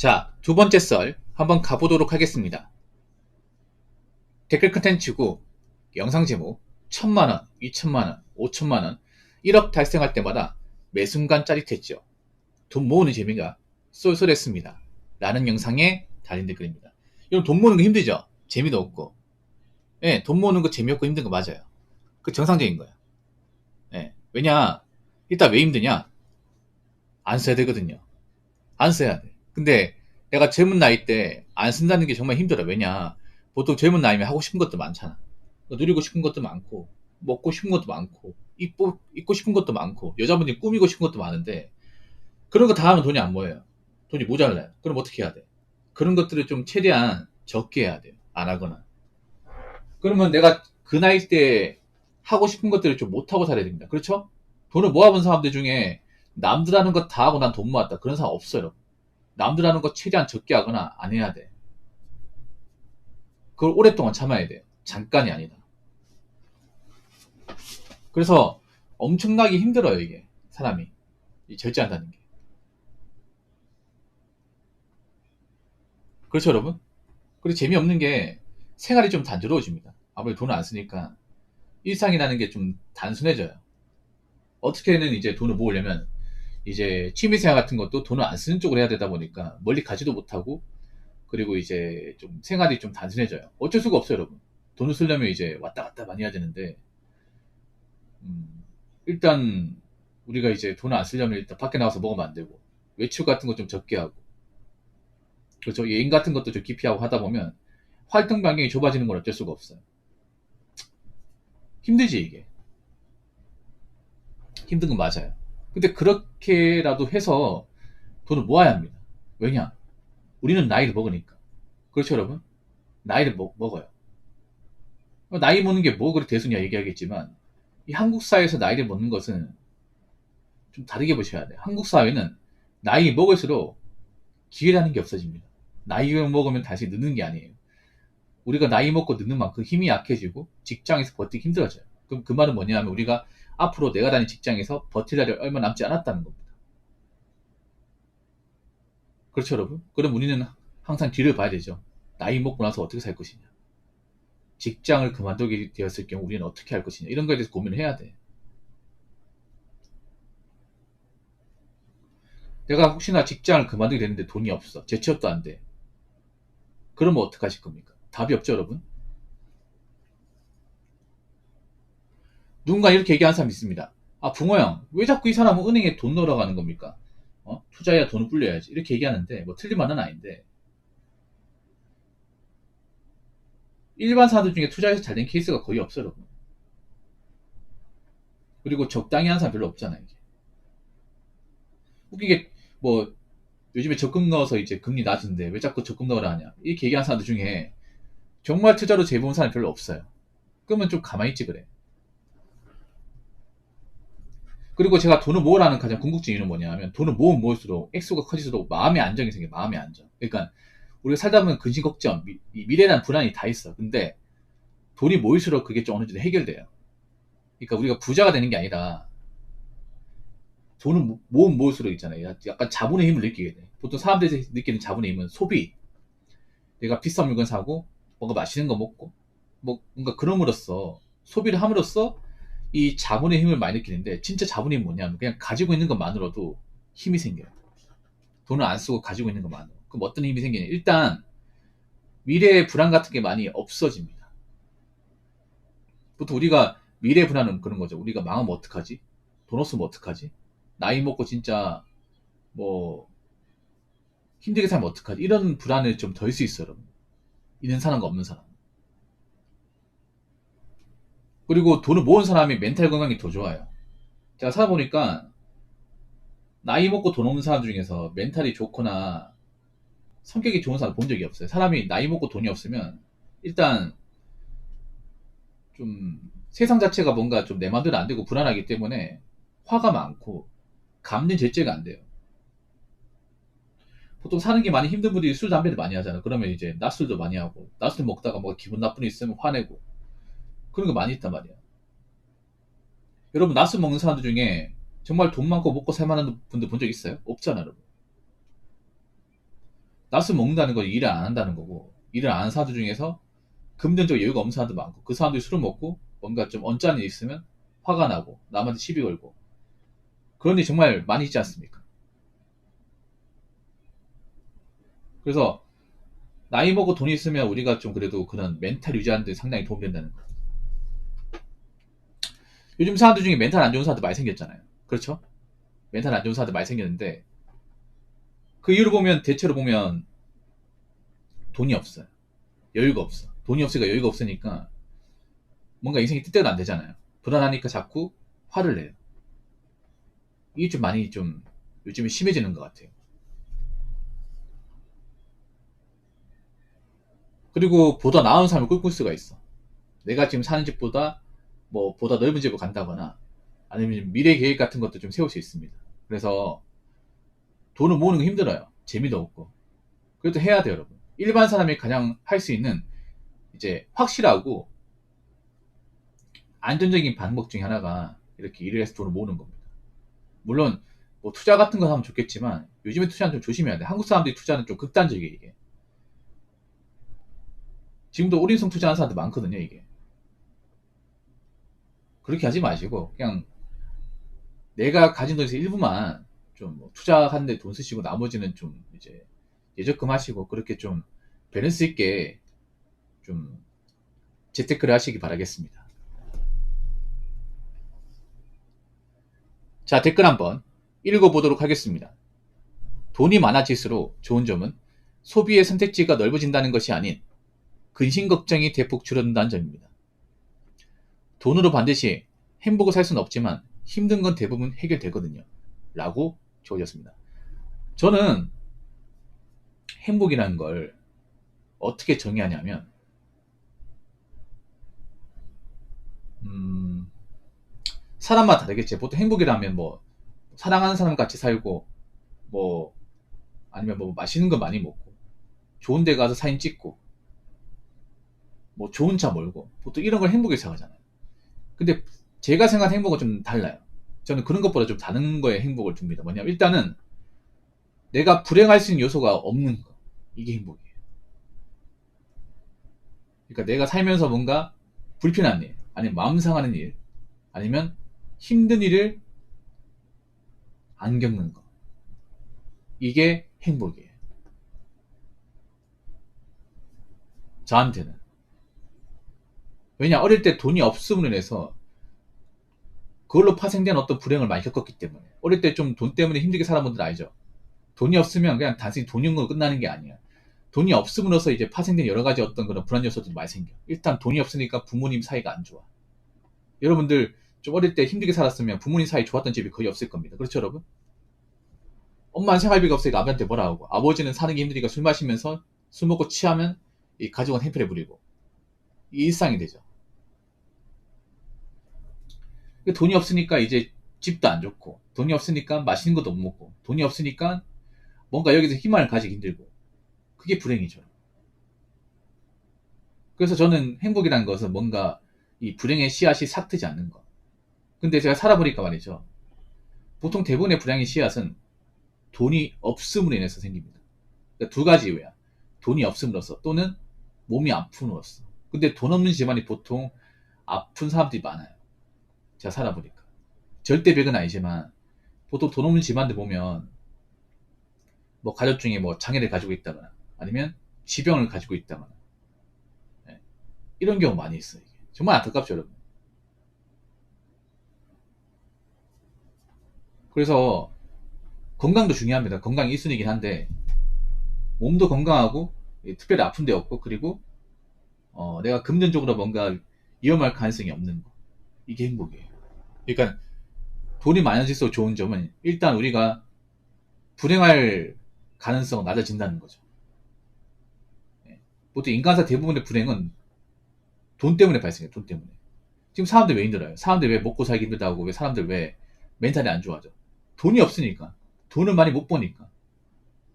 자, 두 번째 썰 한번 가보도록 하겠습니다. 댓글 컨텐츠고 영상 제목 1000만원, 2000만원, 5000만원 1억 달성할 때마다 매 순간 짜릿했죠. 돈 모으는 재미가 쏠쏠했습니다. 라는 영상에 달린 댓글입니다. 여러분 돈 모으는 거 힘들죠? 재미도 없고. 예, 돈 모으는 거 재미없고 힘든 거 맞아요. 그 정상적인 거예요. 예, 왜냐? 일단 왜 힘드냐? 안 써야 되거든요. 안 써야 돼. 근데 내가 젊은 나이 때 안 쓴다는 게 정말 힘들어. 왜냐? 보통 젊은 나이면 하고 싶은 것도 많잖아. 누리고 싶은 것도 많고, 먹고 싶은 것도 많고, 입고 싶은 것도 많고, 여자분들이 꾸미고 싶은 것도 많은데, 그런 거 다 하면 돈이 안 모여요. 돈이 모자라요. 그럼 어떻게 해야 돼? 그런 것들을 좀 최대한 적게 해야 돼요. 안 하거나. 그러면 내가 그 나이 때 하고 싶은 것들을 좀 못하고 살아야 됩니다. 그렇죠? 돈을 모아본 사람들 중에 남들 하는 거 다 하고 난 돈 모았다. 그런 사람 없어요. 남들 하는 거 최대한 적게 하거나 안 해야 돼. 그걸 오랫동안 참아야 돼요. 잠깐이 아니다. 그래서 엄청나게 힘들어요, 이게. 사람이. 이 절제한다는 게. 그렇죠, 여러분? 그리고 재미없는 게 생활이 좀 단조로워집니다. 아무래도 돈을 안 쓰니까 일상이라는 게 좀 단순해져요. 어떻게는 이제 돈을 모으려면 이제 취미생활 같은 것도 돈을 안 쓰는 쪽으로 해야 되다 보니까 멀리 가지도 못하고 그리고 이제 좀 생활이 좀 단순해져요. 어쩔 수가 없어요, 여러분. 돈을 쓰려면 이제 왔다 갔다 많이 해야 되는데 일단 우리가 이제 돈을 안 쓰려면 일단 밖에 나가서 먹으면 안 되고 외출 같은 거 좀 적게 하고 그렇죠. 여행 같은 것도 좀 기피하고 하다 보면 활동 반경이 좁아지는 건 어쩔 수가 없어요. 힘들지 이게. 힘든 건 맞아요. 근데 그렇게라도 해서 돈을 모아야 합니다. 왜냐? 우리는 나이를 먹으니까. 그렇죠, 여러분? 나이를 먹어요. 나이 먹는 게 뭐 그리 대수냐 얘기하겠지만 이 한국 사회에서 나이를 먹는 것은 좀 다르게 보셔야 돼요. 한국 사회는 나이 먹을수록 기회라는 게 없어집니다. 나이 먹으면 다시 늦는 게 아니에요. 우리가 나이 먹고 늦는 만큼 힘이 약해지고 직장에서 버티기 힘들어져요. 그럼 그 말은 뭐냐 하면 우리가 앞으로 내가 다닌 직장에서 버틸 날이 얼마 남지 않았다는 겁니다. 그렇죠, 여러분? 그럼 우리는 항상 뒤를 봐야 되죠. 나이 먹고 나서 어떻게 살 것이냐. 직장을 그만두게 되었을 경우 우리는 어떻게 할 것이냐. 이런 거에 대해서 고민을 해야 돼. 내가 혹시나 직장을 그만두게 되는데 돈이 없어. 재취업도 안 돼. 그러면 어떡하실 겁니까? 답이 없죠, 여러분? 누군가 이렇게 얘기하는 사람이 있습니다. 아, 붕어 형, 왜 자꾸 이 사람은 은행에 돈 넣으러 가는 겁니까? 투자해야 돈을 불려야지. 이렇게 얘기하는데, 뭐 틀린 말은 아닌데, 일반 사람들 중에 투자해서 잘 된 케이스가 거의 없어요, 여러분. 그리고 적당히 하는 사람 별로 없잖아요, 이게. 웃기게, 뭐, 요즘에 적금 넣어서 이제 금리 낮은데, 왜 자꾸 적금 넣으라 하냐. 이렇게 얘기하는 사람들 중에, 정말 투자로 재본 사람이 별로 없어요. 그러면 좀 가만히 있지, 그래. 그리고 제가 돈을 모으라는 가장 궁극적인 이유는 뭐냐 하면 돈을 모으면 모을수록 액수가 커질수록 마음의 안정이 생겨요. 마음의 안정. 그러니까 우리가 살다 보면 근심 걱정, 미래라는 불안이 다 있어. 근데 돈이 모일수록 그게 좀 어느 정도 해결돼요. 그러니까 우리가 부자가 되는 게 아니라 돈을 모으면 모을수록 있잖아요. 약간 자본의 힘을 느끼게 돼. 보통 사람들이 느끼는 자본의 힘은 소비. 내가 비싼 물건 사고 뭔가 맛있는 거 먹고 뭐 뭔가 그럼으로써 소비를 함으로써 이 자본의 힘을 많이 느끼는데 진짜 자본이 뭐냐면 그냥 가지고 있는 것만으로도 힘이 생겨요. 돈을 안 쓰고 가지고 있는 것만으로. 그럼 어떤 힘이 생기냐? 일단 미래의 불안 같은 게 많이 없어집니다. 보통 우리가 미래 불안은 그런 거죠. 우리가 망하면 어떡하지? 돈 없으면 어떡하지? 나이 먹고 진짜 뭐 힘들게 살면 어떡하지? 이런 불안을 좀 덜 수 있어요. 여러분. 있는 사람과 없는 사람. 그리고 돈을 모은 사람이 멘탈 건강이 더 좋아요. 제가 살아보니까 나이 먹고 돈 없는 사람 중에서 멘탈이 좋거나 성격이 좋은 사람 본 적이 없어요. 사람이 나이 먹고 돈이 없으면 일단 좀 세상 자체가 뭔가 좀 내 마음대로 안 되고 불안하기 때문에 화가 많고 감정 절제가 안 돼요. 보통 사는 게 많이 힘든 분들이 술, 담배를 많이 하잖아요. 그러면 이제 낮술도 많이 하고 낮술 먹다가 뭐 기분 나쁜 일 있으면 화내고 그런 거 많이 있단 말이에요. 여러분 낮술 먹는 사람들 중에 정말 돈 많고 먹고 살만한 분들 본 적 있어요? 없잖아요, 여러분. 낯을 먹는다는 건 일을 안 한다는 거고, 일을 안 하는 사람들 중에서 금전적 여유가 없는 사람도 많고, 그 사람들이 술을 먹고 뭔가 좀 언짢은 일이 있으면 화가 나고 남한테 시비 걸고, 그런 일이 정말 많이 있지 않습니까? 그래서 나이 먹고 돈이 있으면 우리가 좀 그래도 그런 멘탈 유지하는 데 상당히 도움이 된다는 거. 요즘 사람들 중에 멘탈 안 좋은 사람들 많이 생겼잖아요. 그렇죠? 멘탈 안 좋은 사람들 많이 생겼는데, 그 이유를 보면, 대체로 보면 돈이 없어요. 여유가 없어. 돈이 없으니까 여유가 없으니까 뭔가 인생이 뜻대로 안 되잖아요. 불안하니까 자꾸 화를 내요. 이게 좀 많이 좀 요즘에 심해지는 것 같아요. 그리고 보다 나은 삶을 꿈꿀 수가 있어. 내가 지금 사는 집보다 뭐 보다 넓은 집으로 간다거나, 아니면 미래 계획 같은 것도 좀 세울 수 있습니다. 그래서 돈을 모으는 거 힘들어요. 재미도 없고. 그래도 해야 돼요, 여러분. 일반 사람이 가장 할 수 있는 이제 확실하고 안전적인 방법 중에 하나가 이렇게 일을 해서 돈을 모으는 겁니다. 물론 뭐 투자 같은 거 하면 좋겠지만, 요즘에 투자는 좀 조심해야 돼. 한국 사람들이 투자는 좀 극단적이에요, 이게. 지금도 올인성 투자하는 사람들 많거든요, 이게. 그렇게 하지 마시고 그냥 내가 가진 돈에서 일부만 좀뭐 투자하는데 돈 쓰시고, 나머지는 좀 이제 예적금 하시고, 그렇게 좀 밸런스 있게 좀 재테크를 하시기 바라겠습니다. 자, 댓글 한번 읽어보도록 하겠습니다. 돈이 많아질수록 좋은 점은 소비의 선택지가 넓어진다는 것이 아닌 근심 걱정이 대폭 줄어든다는 점입니다. 돈으로 반드시 행복을 살 수는 없지만 힘든 건 대부분 해결되거든요. 라고 적어졌습니다. 저는 행복이라는 걸 어떻게 정의하냐면, 사람마다 다르겠지. 보통 행복이라면 뭐 사랑하는 사람 같이 살고, 뭐 아니면 뭐 맛있는 거 많이 먹고, 좋은 데 가서 사진 찍고, 뭐 좋은 차 몰고, 보통 이런 걸 행복이라고 생각하잖아요. 근데 제가 생각하는 행복은 좀 달라요. 저는 그런 것보다 좀 다른 거에 행복을 둡니다. 뭐냐면, 일단은 내가 불행할 수 있는 요소가 없는 거, 이게 행복이에요. 그러니까 내가 살면서 뭔가 불편한 일, 아니면 마음 상하는 일, 아니면 힘든 일을 안 겪는 거, 이게 행복이에요. 저한테는. 왜냐, 어릴 때 돈이 없음으로 인해서 그걸로 파생된 어떤 불행을 많이 겪었기 때문에. 어릴 때 좀 돈 때문에 힘들게 살아본 분들 알죠? 돈이 없으면 그냥 단순히 돈이 없는 거 끝나는 게 아니야. 돈이 없음으로써 이제 파생된 여러 가지 어떤 그런 불안 요소들이 많이 생겨. 일단 돈이 없으니까 부모님 사이가 안 좋아. 여러분들 좀 어릴 때 힘들게 살았으면 부모님 사이 좋았던 집이 거의 없을 겁니다. 그렇죠, 여러분? 엄마는 생활비가 없으니까 아버지한테 뭐라 하고, 아버지는 사는 게 힘드니까 술 마시면서 술 먹고 취하면 이 가족은 행패를 부리고, 이 일상이 되죠. 돈이 없으니까 이제 집도 안 좋고, 돈이 없으니까 맛있는 것도 못 먹고, 돈이 없으니까 뭔가 여기서 희망을 가지기 힘들고, 그게 불행이죠. 그래서 저는 행복이라는 것은 뭔가 이 불행의 씨앗이 싹트지 않는 것. 근데 제가 살아보니까 말이죠. 보통 대부분의 불행의 씨앗은 돈이 없음으로 인해서 생깁니다. 그러니까 두 가지 이유야. 돈이 없음으로써, 또는 몸이 아픔으로써. 근데 돈 없는 집안이 보통 아픈 사람들이 많아요. 제가 살아보니까. 절대 100은 아니지만, 보통 돈 없는 집안들 보면, 뭐 가족 중에 뭐 장애를 가지고 있다거나, 아니면 지병을 가지고 있다거나, 예, 이런 경우 많이 있어요. 이게. 정말 안타깝죠, 여러분. 그래서 건강도 중요합니다. 건강이 1순위이긴 한데, 몸도 건강하고 특별히 아픈 데 없고, 그리고 내가 금전적으로 뭔가 위험할 가능성이 없는 거, 이게 행복이에요. 그러니까 돈이 많아질수록 좋은 점은, 일단 우리가 불행할 가능성은 낮아진다는 거죠. 예. 보통 인간사 대부분의 불행은 돈 때문에 발생해요. 돈 때문에. 지금 사람들 왜 힘들어요? 사람들 왜 먹고 살기 힘들다고, 왜 사람들 왜 멘탈이 안 좋아져? 돈이 없으니까. 돈을 많이 못 버니까.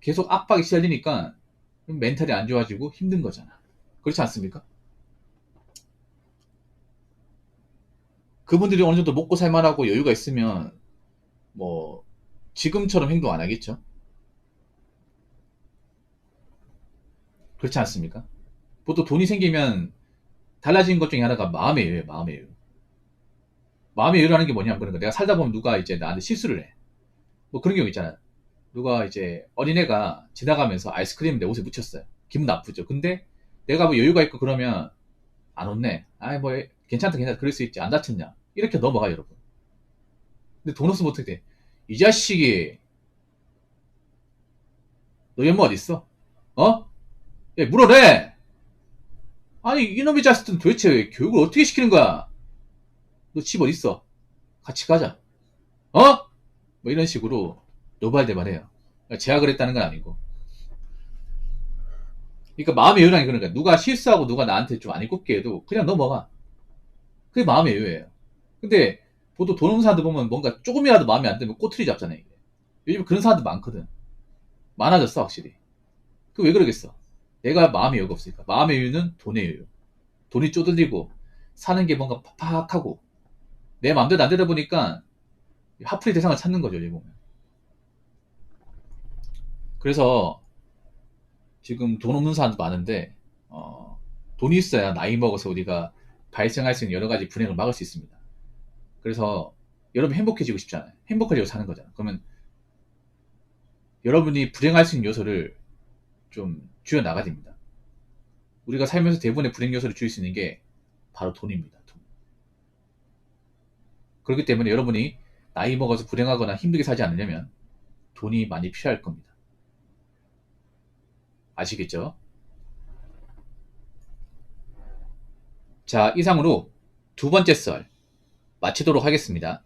계속 압박이 시달리니까 멘탈이 안 좋아지고 힘든 거잖아. 그렇지 않습니까? 그분들이 어느 정도 먹고 살만하고 여유가 있으면 뭐 지금처럼 행동 안 하겠죠. 그렇지 않습니까? 보통 돈이 생기면 달라진 것 중에 하나가 마음의 여유예요, 마음의 여유. 마음의 여유라는 게 뭐냐면, 그러니까 내가 살다 보면 누가 이제 나한테 실수를 해. 뭐 그런 경우 있잖아요. 누가 이제 어린애가 지나가면서 아이스크림 내 옷에 묻혔어요. 기분 나쁘죠. 근데 내가 뭐 여유가 있고 그러면 안 혼내. 아이 뭐 괜찮다 괜찮다 그럴 수 있지. 안 다쳤냐. 이렇게 넘어가 여러분. 근데 돈 없으면 어떻게 돼? 이 자식이 너 연모 어딨어? 어? 야, 물어내! 아니 이놈의 자식들은 도대체 교육을 어떻게 시키는 거야? 너 집 어딨어? 같이 가자. 어? 뭐 이런 식으로 노발대발해요. 그러니까 제약을 했다는 건 아니고. 그러니까 마음의 여유라는 게 그러니까 누가 실수하고 누가 나한테 좀 안 이롭게 해도 그냥 넘어가. 그게 마음의 여유예요. 근데 보통 돈 없는 사람들 보면 뭔가 조금이라도 마음에 안 들면 꼬투리 잡잖아요. 이게. 요즘 그런 사람들 많거든. 많아졌어 확실히. 그 왜 그러겠어? 내가 마음의 여유가 없으니까. 마음의 여유는 돈의 여유. 돈이 쪼들리고 사는 게 뭔가 팍팍하고 내 마음대로 안 되다 보니까 화풀이 대상을 찾는 거죠. 여기 보면. 그래서 지금 돈 없는 사람도 많은데 돈이 있어야 나이 먹어서 우리가 발생할 수 있는 여러 가지 불행을 막을 수 있습니다. 그래서 여러분 행복해지고 싶잖아요. 행복하려고 사는 거잖아. 그러면 여러분이 불행할 수 있는 요소를 좀 줄여 나가야 됩니다. 우리가 살면서 대부분의 불행 요소를 줄일 수 있는 게 바로 돈입니다. 돈. 그렇기 때문에 여러분이 나이 먹어서 불행하거나 힘들게 살지 않으려면 돈이 많이 필요할 겁니다. 아시겠죠? 자, 이상으로 두 번째 썰 마치도록 하겠습니다.